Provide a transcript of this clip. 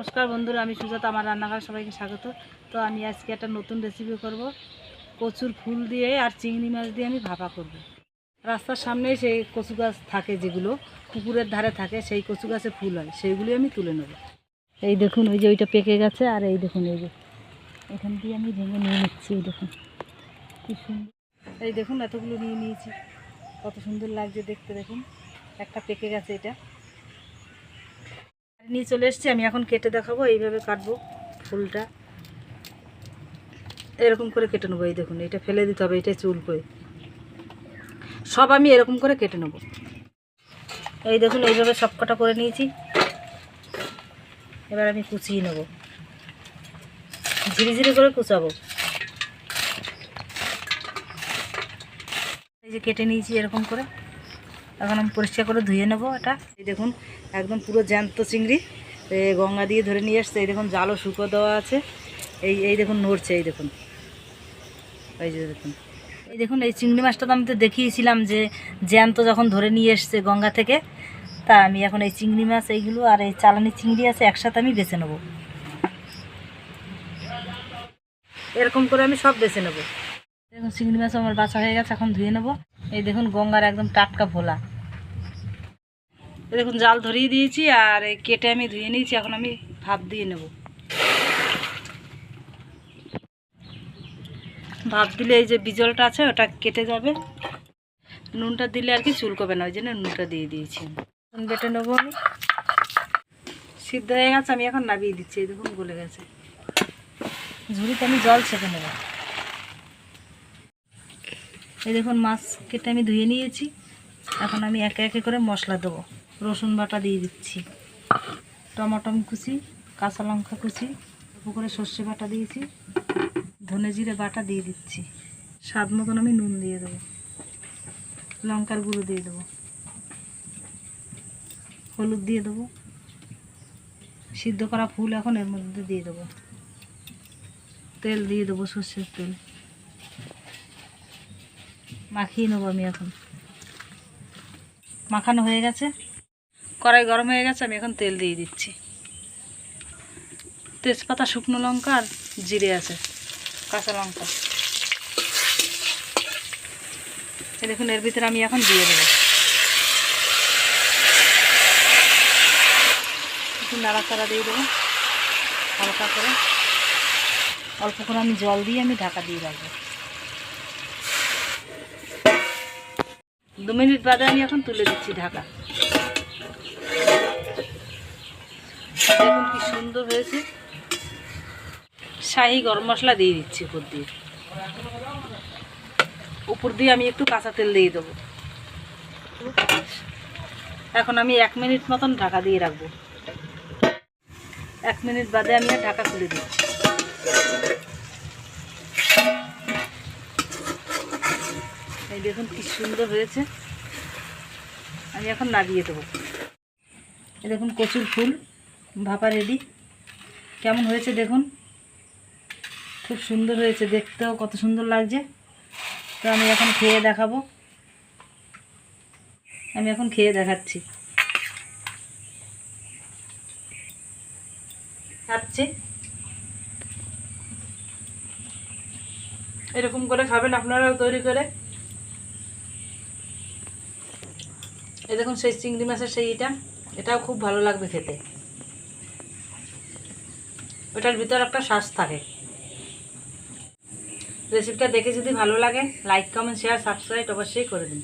নমস্কার বন্ধুরা, আমি সুজাতা। আমার রান্নাঘর সবাইকে স্বাগত। তো আমি আজকে একটা নতুন রেসিপি করব। কচুর ফুল দিয়ে আর চিংড়ি মাছ দিয়ে আমি ভাপা করব। রাস্তার সামনে সেই কচু গাছ থাকে, যেগুলো পুকুরের ধারে থাকে, সেই কচু গাছে ফুল হয়, সেইগুলি আমি তুলে নেব। এই দেখুন, ওই যে ওইটা পেকে গেছে, আর এই দেখুন এই যে এখান দিয়ে আমি ভেঙে নিয়ে নিচ্ছি। এই দেখুন কি সুন্দর, এই দেখুন এতগুলো নিয়ে নিয়েছি, কত সুন্দর লাগছে দেখতে। দেখুন একটা পেকে গেছে, এটা নিয়ে চলে এসেছি। আমি এখন কেটে দেখাবো, এইভাবে কাটবো ফুলটা, এরকম করে কেটে নেবো। এই দেখুন, এটা ফেলে দিতে হবে, এটা চুল করে সব আমি এরকম করে কেটে নেবো। এই দেখুন, এইভাবে সব কটা করে নিয়েছি। এবার আমি কুচিয়ে নেবো, ঝিরি ঝিরি করে কুচাবো। এই যে কেটে নিয়েছি এরকম করে, এখন আমি পরিষ্কার করে ধুয়ে নেবো এটা। এই দেখুন একদম পুরো জ্যান্ত চিংড়ি, গঙ্গা দিয়ে ধরে নিয়ে এসছে। এই দেখুন জালও শুকো দেওয়া আছে। এই দেখুন নড়ছে, এই দেখুন, এই যে দেখুন, এই দেখুন এই চিংড়ি মাছটা তো আমি তো দেখিয়েছিলাম যে জ্যান্ত যখন ধরে নিয়ে এসছে গঙ্গা থেকে। তা আমি এখন এই চিংড়ি মাছ এইগুলো আর এই চালানি চিংড়ি আছে একসাথে আমি বেছে নেব। এরকম করে আমি সব বেছে নেব। দেখুন চিংড়ি মাছ আমার বাছা হয়ে গেছে, এখন ধুয়ে নেব। এই দেখুন গঙ্গার একদম টাটকা ভোলা। এই দেখুন জাল ধরিয়ে দিয়েছি, আর এই কেটে আমি ধুয়ে নিয়েছি। এখন আমি ভাপ দিয়ে নেব। ভাপ দিলে এই যে বিজলটা আছে ওটা কেটে যাবে। নুনটা দিলে আর কি চুলকবে না, ওই জন্য নুনটা দিয়ে দিয়েছি। বেটে নেবো আমি। সিদ্ধ হয়ে গেছে, আমি এখন নামিয়ে দিচ্ছি। এই দেখুন গলে গেছে। ঝুড়িতে আমি জল ছেঁকে নেব। এই দেখুন মাছ কেটে আমি ধুয়ে নিয়েছি। এখন আমি একে একে করে মশলা দেবো। রসুন বাটা দিয়ে দিচ্ছি, টমাটো কুচি, কাঁচা লঙ্কা কুচি, অল্প করে সর্ষে বাটা দিয়েছি, ধনে জিরে বাটা দিয়ে দিচ্ছি। স্বাদ মতন আমি নুন দিয়ে দেবো, লঙ্কার গুঁড়ো দিয়ে দেবো, হলুদ দিয়ে দেবো। সিদ্ধ করা ফুল এখন এর মধ্যে দিয়ে দেবো। তেল দিয়ে দেবো, সর্ষের তেল। মাখিয়ে নেবো আমি এখন। মাখানো হয়ে গেছে, কড়াই গরম হয়ে গেছে, আমি এখন তেল দিয়ে দিচ্ছি। তেজপাতা, শুকনো লঙ্কা আর জিরে আছে, কাঁচা লঙ্কা। এই দেখুন এর ভিতরে আমি এখন দিয়ে দেবো। একটু নাড়াচাড়া দিয়ে দেবো হালকা করে। অল্প করে আমি জল দিয়ে আমি ঢাকা দিয়ে রাখবো। 2 মিনিট বাদে আমি এখন তুলে দিচ্ছি ঢাকা। দেখুন কি সুন্দর হয়েছে। শাহি গরম মশলা দিয়ে দিচ্ছি উপর দিয়ে আমি একটু কাঁচা তেল দিয়ে দেবো। এখন আমি 1 মিনিট মতন ঢাকা দিয়ে রাখবো। 1 মিনিট বাদে আমি ঢাকা খুলে দিচ্ছি। এই দেখুন কি সুন্দর হয়েছে। আমি এখন নামিয়ে দেবো। এই দেখুন কচুর ফুল ভাপা রেডি। কেমন হয়েছে দেখুন, খুব সুন্দর হয়েছে, দেখতেও কত সুন্দর লাগছে। তো আমি এখন খেয়ে দেখাবো। আমি এখন খেয়ে দেখাচ্ছি। খাচ্ছি, এরকম করে খাবেন আপনারাও তৈরি করে। এই দেখুন সেই চিংড়ি মাছের এটাও খুব ভালো লাগবে খেতে। ওটার ভিতর একটা শ্বাস থাকে। রেসিপিটা দেখে যদি ভালো লাগে, লাইক, কমেন্ট, শেয়ার, সাবস্ক্রাইব অবশ্যই করে দিন।